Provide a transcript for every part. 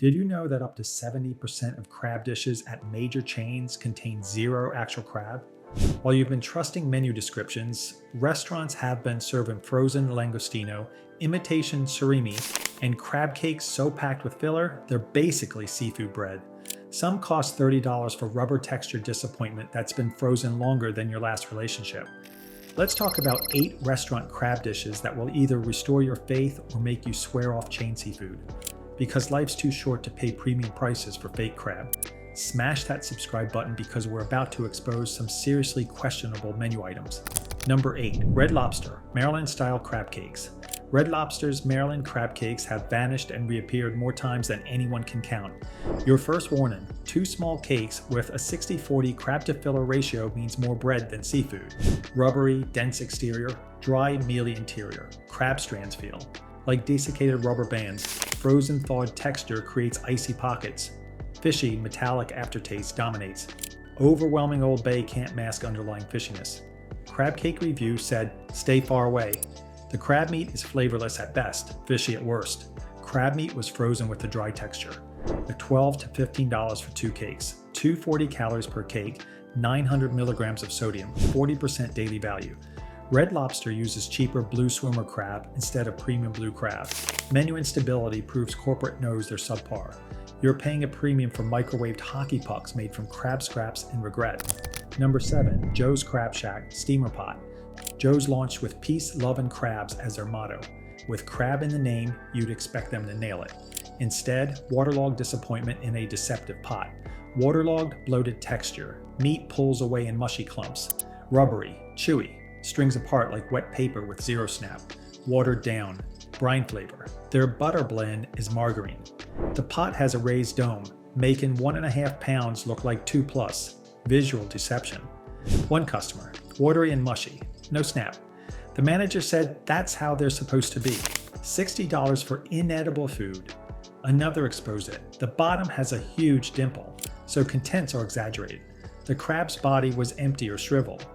Did you know that up to 70% of crab dishes at major chains contain zero actual crab? While you've been trusting menu descriptions, restaurants have been serving frozen langostino, imitation surimi, and crab cakes so packed with filler, they're basically seafood bread. Some cost $30 for rubber textured disappointment that's been frozen longer than your last relationship. Let's talk about 8 restaurant crab dishes that will either restore your faith or make you swear off chain seafood. Because life's too short to pay premium prices for fake crab. Smash that subscribe button because we're about to expose some seriously questionable menu items. Number 8. Red Lobster, Maryland-style crab cakes. Red Lobster's Maryland crab cakes have vanished and reappeared more times than anyone can count. Your first warning, 2 small cakes with a 60-40 crab to filler ratio means more bread than seafood. Rubbery, dense exterior, dry, mealy interior. Crab strands feel like desiccated rubber bands. Frozen thawed texture creates icy pockets. Fishy, metallic aftertaste dominates. Overwhelming Old Bay can't mask underlying fishiness. Crab cake review said, stay far away. The crab meat is flavorless at best, fishy at worst. Crab meat was frozen with a dry texture. At $12 to $15 for 2 cakes, 240 calories per cake, 900 milligrams of sodium, 40% daily value. Red Lobster uses cheaper blue swimmer crab instead of premium blue crab. Menu instability proves corporate knows they're subpar. You're paying a premium for microwaved hockey pucks made from crab scraps and regret. Number 7. Joe's Crab Shack Steamer Pot. Joe's launched with peace, love, and crabs as their motto. With crab in the name, you'd expect them to nail it. Instead, waterlogged disappointment in a deceptive pot. Waterlogged, bloated texture. Meat pulls away in mushy clumps. Rubbery, chewy. Strings apart like wet paper with zero snap. Watered down. Brine flavor. Their butter blend is margarine. The pot has a raised dome, making 1.5 pounds look like 2+. Visual deception. One customer, watery and mushy, no snap. The manager said that's how they're supposed to be. $60 for inedible food. Another exposed it. The bottom has a huge dimple, so contents are exaggerated. The crab's body was empty or shriveled.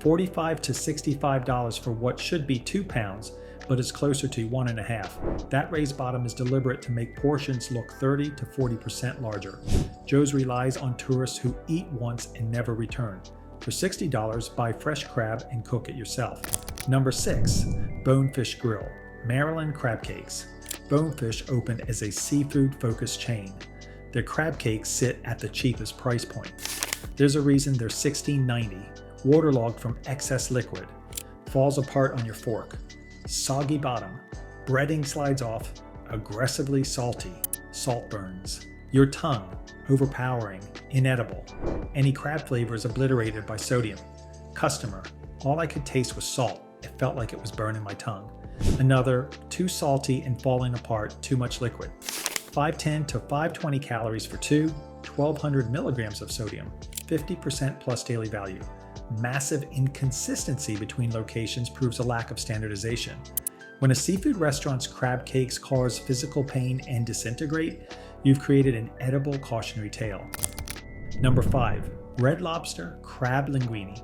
$45 to $65 for what should be 2 pounds, but is closer to 1.5. That raised bottom is deliberate to make portions look 30 to 40% larger. Joe's relies on tourists who eat once and never return. For $60, buy fresh crab and cook it yourself. Number 6. Bonefish Grill, Maryland crab cakes. Bonefish opened as a seafood-focused chain. Their crab cakes sit at the cheapest price point. There's a reason they're $16.90, waterlogged from excess liquid. Falls apart on your fork. Soggy bottom, breading slides off, aggressively salty, salt burns. Your tongue, overpowering, inedible. Any crab flavor is obliterated by sodium. Customer, all I could taste was salt. It felt like it was burning my tongue. Another, too salty and falling apart, too much liquid. 510 to 520 calories for 2, 1200 milligrams of sodium, 50% plus daily value. Massive inconsistency between locations proves a lack of standardization. When a seafood restaurant's crab cakes cause physical pain and disintegrate, you've created an edible cautionary tale. Number 5. Red Lobster Crab Linguini.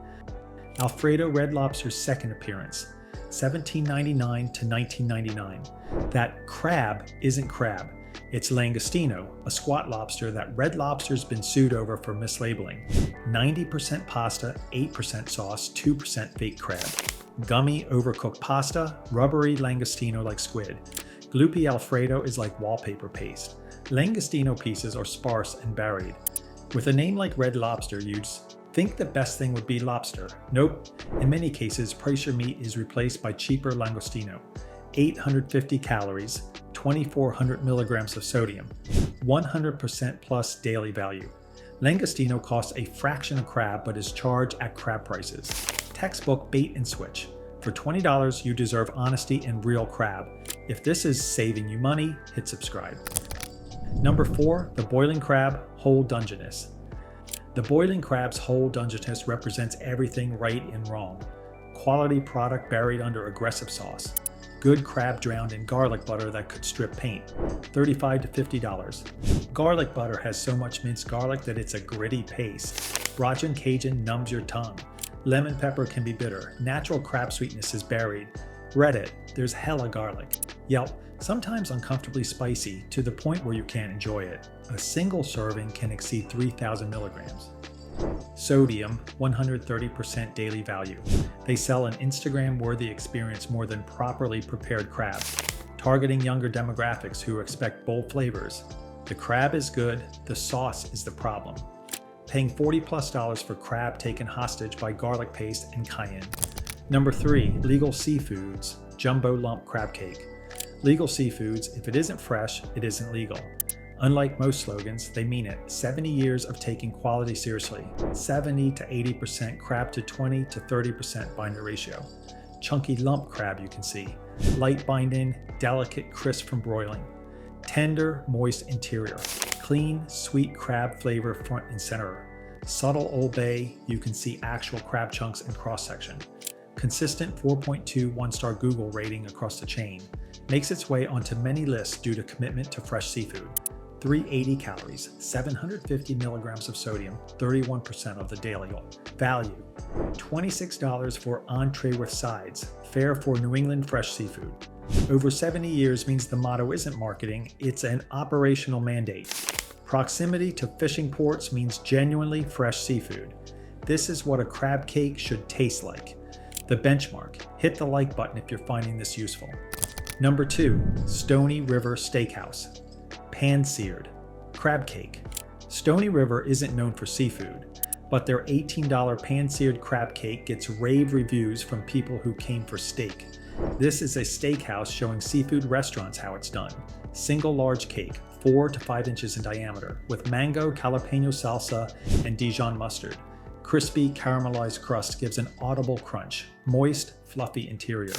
Alfredo Red Lobster's second appearance, $17.99 to $19.99. That crab isn't crab. It's langostino, a squat lobster that Red Lobster's been sued over for mislabeling. 90% pasta, 8% sauce, 2% fake crab. Gummy, overcooked pasta, rubbery langostino like squid. Gloopy Alfredo is like wallpaper paste. Langostino pieces are sparse and buried. With a name like Red Lobster, you'd think the best thing would be lobster. Nope. In many cases, price your meat is replaced by cheaper langostino. 850 calories, 2400 milligrams of sodium, 100% plus daily value. Langostino costs a fraction of crab but is charged at crab prices. Textbook bait and switch. For $20, you deserve honesty and real crab. If this is saving you money, hit subscribe. Number 4, the boiling crab, whole Dungeness. The boiling crab's whole Dungeness represents everything right and wrong. Quality product buried under aggressive sauce. Good crab drowned in garlic butter that could strip paint, $35 to $50. Garlic butter has so much minced garlic that it's a gritty paste. Rajun Cajun numbs your tongue. Lemon pepper can be bitter. Natural crab sweetness is buried. Reddit, there's hella garlic. Yelp, sometimes uncomfortably spicy to the point where you can't enjoy it. A single serving can exceed 3,000 milligrams. Sodium, 130% daily value. They sell an Instagram-worthy experience more than properly prepared crab, targeting younger demographics who expect bold flavors. The crab is good, the sauce is the problem. Paying $40+ for crab taken hostage by garlic paste and cayenne. Number 3, Legal Seafoods, Jumbo Lump Crab Cake. Legal Seafoods, if it isn't fresh, it isn't legal. Unlike most slogans, they mean it. 70 years of taking quality seriously. 70 to 80% crab to 20 to 30% binder ratio. Chunky lump crab you can see. Light binding, delicate crisp from broiling. Tender, moist interior. Clean, sweet crab flavor front and center. Subtle Old Bay, you can see actual crab chunks and cross-section. Consistent 4.2 one-star Google rating across the chain. Makes its way onto many lists due to commitment to fresh seafood. 380 calories, 750 milligrams of sodium, 31% of the daily value. $26 for entree with sides, fare for New England fresh seafood. Over 70 years means the motto isn't marketing, it's an operational mandate. Proximity to fishing ports means genuinely fresh seafood. This is what a crab cake should taste like. The benchmark. Hit the like button if you're finding this useful. Number 2, Stoney River Steakhouse. Pan-Seared crab cake. Stoney River isn't known for seafood, but their $18 pan-seared crab cake gets rave reviews from people who came for steak. This is a steakhouse showing seafood restaurants how it's done. Single large cake, 4 to 5 inches in diameter, with mango, jalapeno salsa, and Dijon mustard. Crispy caramelized crust gives an audible crunch. Moist, fluffy interior.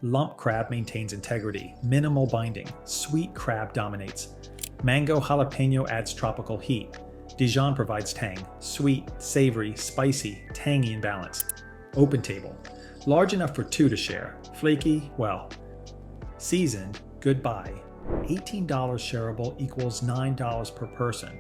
Lump crab maintains integrity. Minimal binding. Sweet crab dominates. Mango jalapeno adds tropical heat. Dijon provides tang. Sweet, savory, spicy, tangy in balance. Open table. Large enough for 2 to share. Flaky, well. Seasoned, goodbye. $18 shareable equals $9 per person.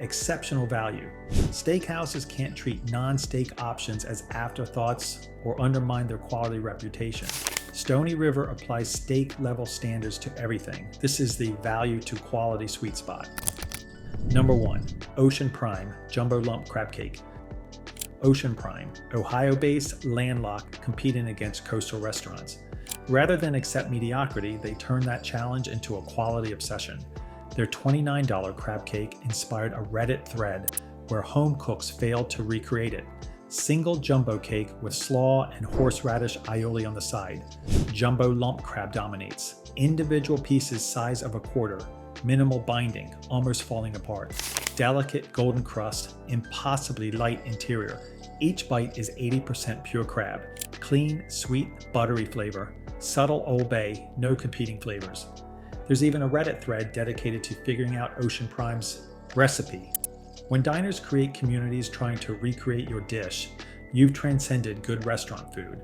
Exceptional value. Steakhouses can't treat non-steak options as afterthoughts or undermine their quality reputation. Stoney River applies steak-level standards to everything. This is the value to quality sweet spot. Number 1, Ocean Prime Jumbo Lump Crab Cake. Ocean Prime, Ohio-based, landlocked, competing against coastal restaurants. Rather than accept mediocrity, they turn that challenge into a quality obsession. Their $29 crab cake inspired a Reddit thread where home cooks failed to recreate it. Single jumbo cake with slaw and horseradish aioli on the side. Jumbo lump crab dominates. Individual pieces size of a quarter. Minimal binding, almost falling apart. Delicate golden crust, impossibly light interior. Each bite is 80% pure crab. Clean, sweet, buttery flavor. Subtle Old Bay, no competing flavors. There's even a Reddit thread dedicated to figuring out Ocean Prime's recipe. When diners create communities trying to recreate your dish, you've transcended good restaurant food.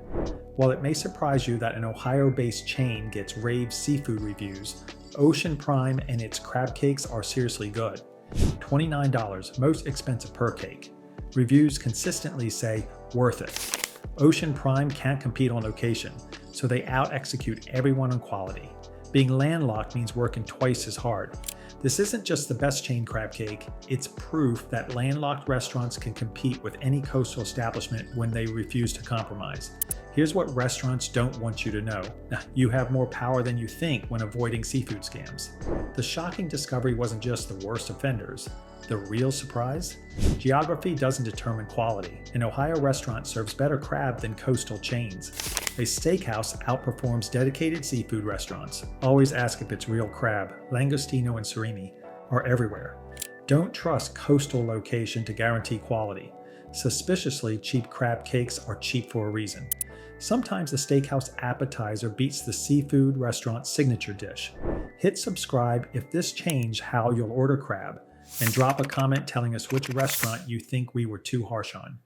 While it may surprise you that an Ohio-based chain gets rave seafood reviews, Ocean Prime and its crab cakes are seriously good. $29, most expensive per cake. Reviews consistently say, worth it. Ocean Prime can't compete on location, so they out-execute everyone on quality. Being landlocked means working twice as hard. This isn't just the best chain crab cake, it's proof that landlocked restaurants can compete with any coastal establishment when they refuse to compromise. Here's what restaurants don't want you to know. You have more power than you think when avoiding seafood scams. The shocking discovery wasn't just the worst offenders. The real surprise? Geography doesn't determine quality. An Ohio restaurant serves better crab than coastal chains. A steakhouse outperforms dedicated seafood restaurants. Always ask if it's real crab. Langostino and surimi are everywhere. Don't trust coastal location to guarantee quality. Suspiciously cheap crab cakes are cheap for a reason. Sometimes the steakhouse appetizer beats the seafood restaurant's signature dish. Hit subscribe if this changed how you'll order crab, and drop a comment telling us which restaurant you think we were too harsh on.